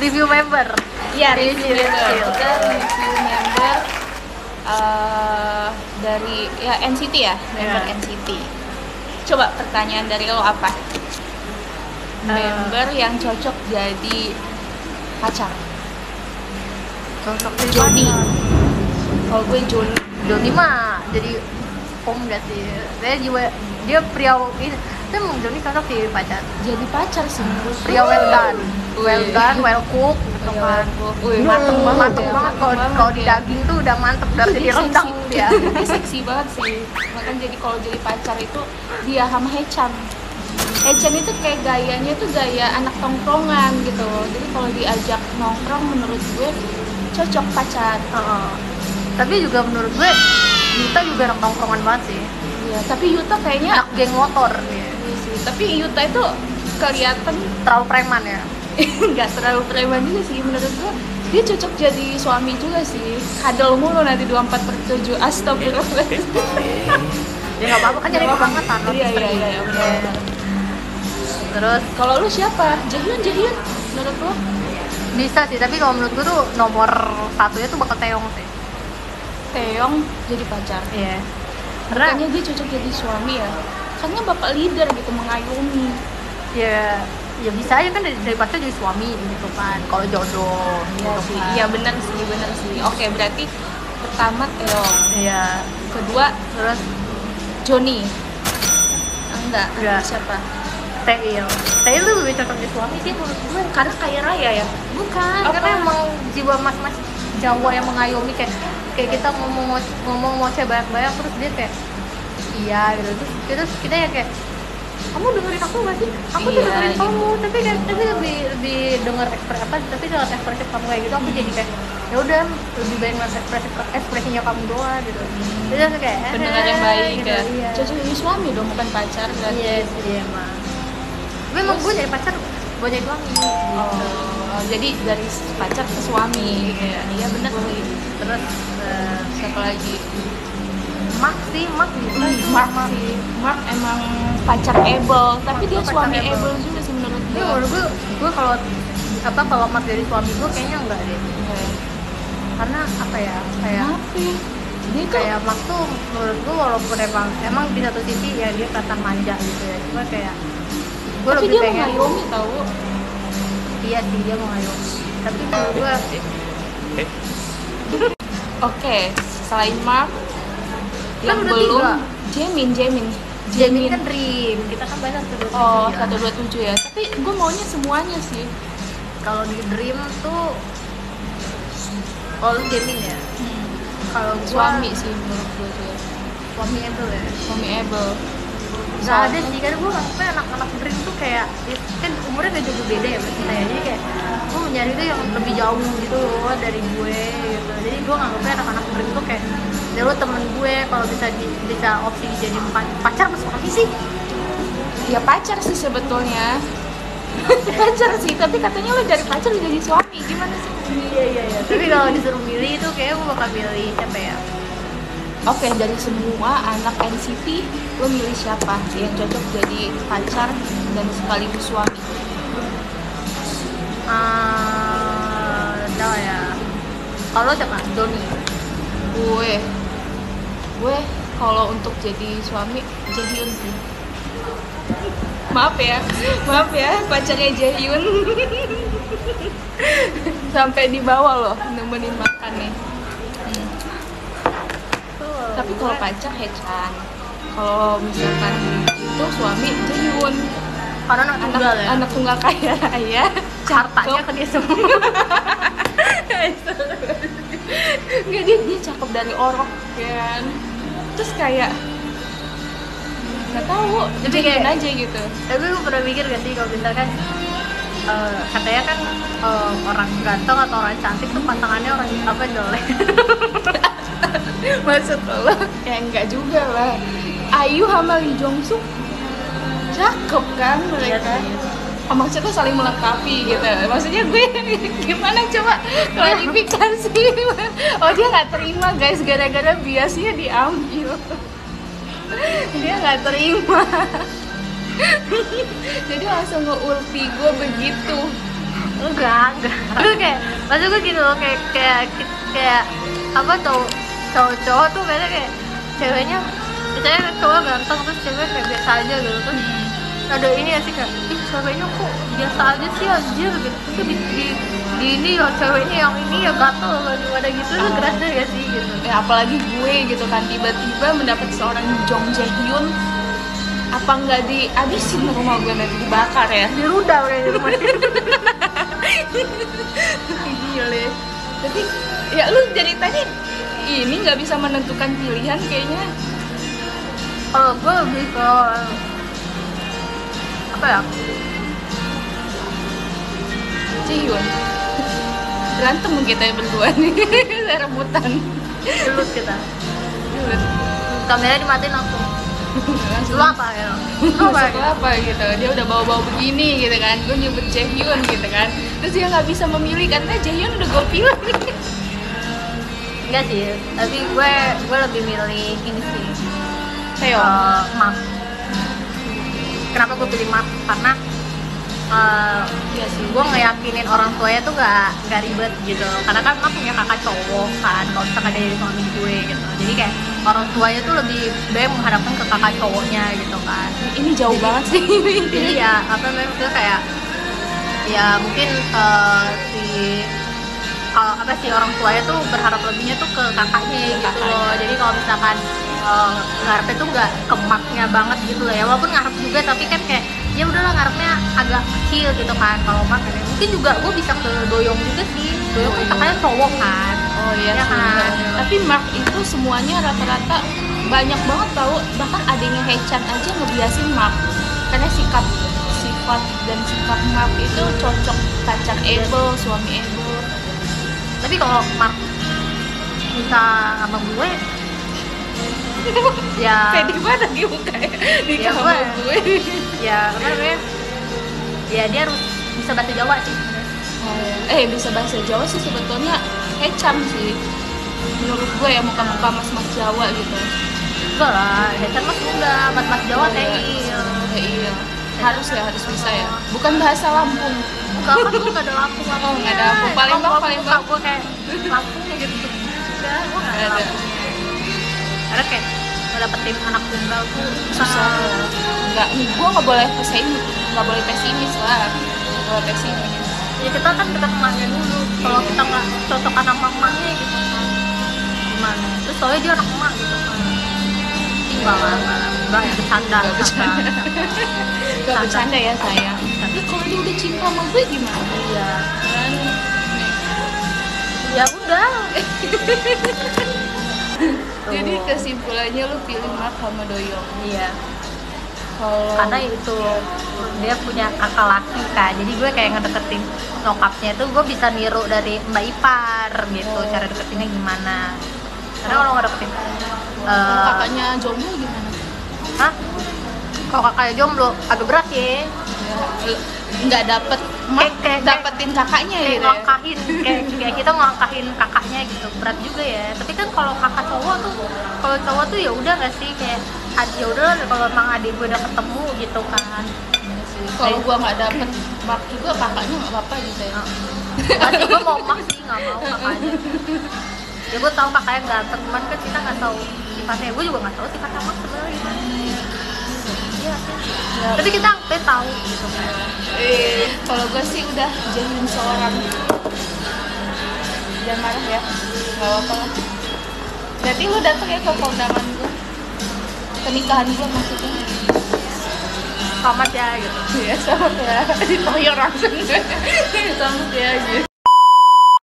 Review member. Iya, review member. Kita review member dari ya NCT ya, member NCT. Coba pertanyaan dari lo apa? Member yang cocok jadi pacar. Cocok jadi Johnny. pacar. Kalau gue Johnny mah jadi om gak sih? Dia pria ini. Emang Johnny cocok jadi pacar. jadi pacar sih menurut gue. Pria well done, well cook gitu kan. Mateng banget ya, Kalau di daging tuh udah mantep, udah jadi rendang dia. Dia seksi banget sih. Makanya jadi kalau jadi pacar itu dia sama Haechan. Haechan itu kayak gayanya tuh gaya anak tongkrongan gitu. Jadi kalau diajak nongkrong menurut gue cocok pacar. Tapi juga menurut gue Yuta juga anak tongkrongan banget sih. Iya, tapi Yuta kayaknya Anak geng motor dia. iya sih. Tapi Yuta itu kelihatan Terlalu preman ya. nggak terlalu preman juga sih menurut gue. Dia cocok jadi suami juga sih. Kadal mulu nanti 24/7. Astagfirullahaladzim. Ya nggak apa-apa kan jadi kebangetan. Iya benar. Terus Kalau lu siapa? Jaehyun menurut lu? bisa sih, tapi kalau menurut gue tuh nomor satunya tuh bakal Taeyong sih. Taeyong jadi pacar. Iya. Makanya dia cocok jadi suami ya. Karena bapak leader gitu, mengayomi. Ya bisa aja kan dari pacar jadi suami gitu kan. Kalau jodoh Iya gitu sih. kan. Iya benar sih. Oke, berarti pertama Taeyong. Iya. Kedua Terus Johnny. Enggak. Enggak. Siapa? Taeyong tuh lebih cocok jadi suami sih menurut gue. Karena kaya raya ya. Bukan, Apa? karena emang jiwa mas-mas Jawa yang mengayomi kayak kita ngomong mau banyak terus dia kayak iya gitu, terus kita ya kayak kamu dengerin aku nggak sih? Aku tuh Iya, dengerin gitu. kamu, tapi lebih denger tapi dengan ekspresif kamu kayak gitu aku jadi kayak ya udah lebih baik dengan ekspresinya kamu doang gitu. Jadi aku kayak Pendengar yang baik gitu, ya. iya. Cocok jadi suami dong, bukan pacar berarti. Iya sih emang. Tapi emang gue jadi pacar gue jadi suami gitu. Oh, jadi dari pacar ke suami. Iya benar sih. Terus Siapa lagi? Mark bisa Mark emang pacar Abel, tapi dia pacar suami Abel. Abel juga sih menurut Ini gue. menurut gue kalau Mark dari suami gue kayaknya enggak deh, karena apa ya kayak Kenapa ya? Dia tuh kayak Mark tuh menurut gue walaupun emang di satu sisi ya dia kelihatan manja gitu ya, cuma kayak gue tapi lebih dia pengen mengayomi tahu. iya sih dia mengayomi, tapi menurut gue Oke, selain Mark yang udah belum 3. Jamin kan Dream, kita kan bahas 127 Oh, ya. 127 ya. Tapi gue maunya semuanya sih. Kalau di Dream tuh all Jamin ya. Kalau gua Suami sih menurut gue tuh. suami Abel ya. Suami Abel. Nggak ada sih, karena gue nganggapnya anak-anak Dream tuh kayak kan umurnya gak jauh beda ya berarti ya, jadi kayak gue mencari tuh yang lebih jauh gitu loh dari gue gitu. Jadi gue nganggapnya anak-anak Dream tuh kayak ya lo temen gue, kalau bisa opsi jadi pacar mas suami sih. Ya pacar sih sebetulnya. Pacar sih, tapi katanya lo dari pacar jadi suami. Gimana sih? Iya. Tapi kalau disuruh milih itu kayak gue bakal milih siapa ya? Oke, dari semua anak NCT, lo milih siapa yang cocok jadi pacar dan sekaligus suami? Udah ya. Kalau siapa? Johnny. Gue kalau untuk jadi suami Jaehyun sih. Maaf ya pacarnya Jaehyun. Sampai di bawah loh nemenin makan nih. Tapi kalau pacar Haechan, kalau misalkan itu suami Jaehyun. Karena anak tunggal ya. Anak tunggal kaya raya, Hartanya ke dia semua. Nggak, dia cakep dari orok kan. Terus kayak nggak tahu, Tapi jadiin kayak- aja gitu. Tapi lu pernah mikir gak sih kalau misalkan katanya kan orang ganteng atau orang cantik tuh pasangannya orang apa jelek? Maksud lo? Ya enggak juga lah. Ayu sama Lee Jong Suk cakep kan mereka. Oh, maksudnya saling melengkapi gitu. Maksudnya gue gimana coba klarifikasi. Oh dia nggak terima guys gara-gara biasnya diambil. Dia nggak terima. Jadi langsung nge-ulti gue begitu. Enggak. Terus kayak maksud gue gitu loh, kayak apa tuh, cowok tuh beda kayak ceweknya, misalnya cowok ganteng terus cewek kayak biasa aja gitu, terus ada ini ya sih kayak, ih ceweknya kok biasa aja sih anjir gitu, terus di ini ya ceweknya yang ini ya gatel gimana gitu, tuh kerasa gak sih gitu. Ya apalagi gue gitu kan, tiba-tiba mendapat seorang Jong Jae Hyun, apa nggak dihabisin rumah gue nanti dibakar ya? Dirudal kayak di rumah. Gile. Tapi ya lu jadi tadi ini nggak bisa menentukan pilihan kayaknya. Kalau gue lebih ke apa ya? Jihyun. Berantem kita ya berdua nih, rebutan. Gelut kita. Gelut. Kamera dimatiin langsung. Langsung Lu apa ya? Lu apa? Maksud apa gitu, dia udah bawa-bawa begini gitu kan, gue nyebut Jaehyun gitu kan, terus dia nggak bisa memilih karena Jaehyun udah gue pilih. Enggak sih, tapi gue lebih milih ini sih, Mark. Kenapa gue pilih Mark? Karena Iya sih, gue ngeyakinin orang tuanya tuh gak ribet gitu, karena kan Mark punya kakak cowok kan, kalau misalkan dia dari suami gue gitu, jadi kayak orang tuanya tuh lebih baik menghadapkan ke kakak cowoknya gitu kan. ini jauh banget sih. Jadi ya apa namanya, maksudnya kayak ya mungkin si orang tuanya tuh berharap lebihnya tuh ke kakaknya gitu loh. Jadi kalau misalkan ngarepnya tuh nggak ke Marknya banget gitu loh ya, walaupun ngarep juga tapi kan kayak ya udahlah ngarepnya agak kecil gitu kan. Kalau Mark kan mungkin juga gue bisa ke Doyoung juga sih, Doyoung kan kakaknya cowok kan. Oh iya Ya sih. kan? Tapi Mark itu semuanya rata-rata banyak banget tahu, bahkan adanya Haechan aja ngebiasin Mark karena sifat dan sikap Mark itu cocok pacar Able, suami Able. Tapi kalau Mark bisa sama gue ya Pede banget lagi mukanya di Ya, kamar gue. gue. ya apa namanya, ya dia harus bisa bahasa Jawa sih. Bisa bahasa Jawa sih sebetulnya Haechan sih menurut gue ya, muka-muka mas-mas Jawa gitu. Enggak lah, Haechan mas udah mas Jawa kayak Iya, harus bisa ya, bukan bahasa Lampung. enggak kan gue nggak ada Lampung. Oh, nggak ada Lampung. Palembang. Gue kayak Lampungnya gitu. Enggak, gue nggak ada Lampungnya. Karena kayak ngedapetin anak tunggal tuh Susah. Gue nggak boleh pesimis lah, nggak boleh pesimis. Ya kita kan dekat emaknya dulu. Kalau kita nggak cocok anak mamanya gitu kan, gimana? Terus soalnya dia anak emak gitu kan. Tinggal nggak bercanda. Gak bercanda ya sayang. Tapi kalau dia udah cinta sama gue gimana? Iya. Kan? Ya udah. Jadi kesimpulannya lu pilih Mark sama Doyoung. Iya. Karena itu dia punya kakak laki kan, jadi gue kayak ngedeketin nyokapnya itu gue bisa niru dari Mbak Ipar gitu, cara deketinnya gimana. Karena kalau ngedeketin kakaknya jomblo gimana? hah? Kalau kakaknya jomblo agak berat ya. Nggak dapetin kakaknya Kayak gitu ya? ngelangkahin, kayak kita ngelangkahin kakaknya gitu, berat juga ya. Tapi kan kalau kakak cowok tuh, kalau cowok tuh ya udah nggak sih, kayak ya udah kalau emang adik gue udah ketemu gitu kan. Kalau gue nggak dapet Mark juga, kakaknya nggak apa-apa gitu ya? Pasti gue mau Mark sih, nggak mau kakaknya. Ya gue tahu kakaknya ganteng, cuman kan kita nggak tahu sifatnya. Gue juga nggak tahu sifatnya Mark sebenarnya gimana. Iya sih. Ya. Tapi kita tahu gitu kan. Kalau gue sih udah jadiin seorang. Jangan marah ya, nggak apa-apa lah. Berarti lu datang ya ke kondangan gue, pernikahan gue maksudnya. Selamat ya gitu. Iya, selamat ya. Ditoyor langsung. Selamat ya gitu.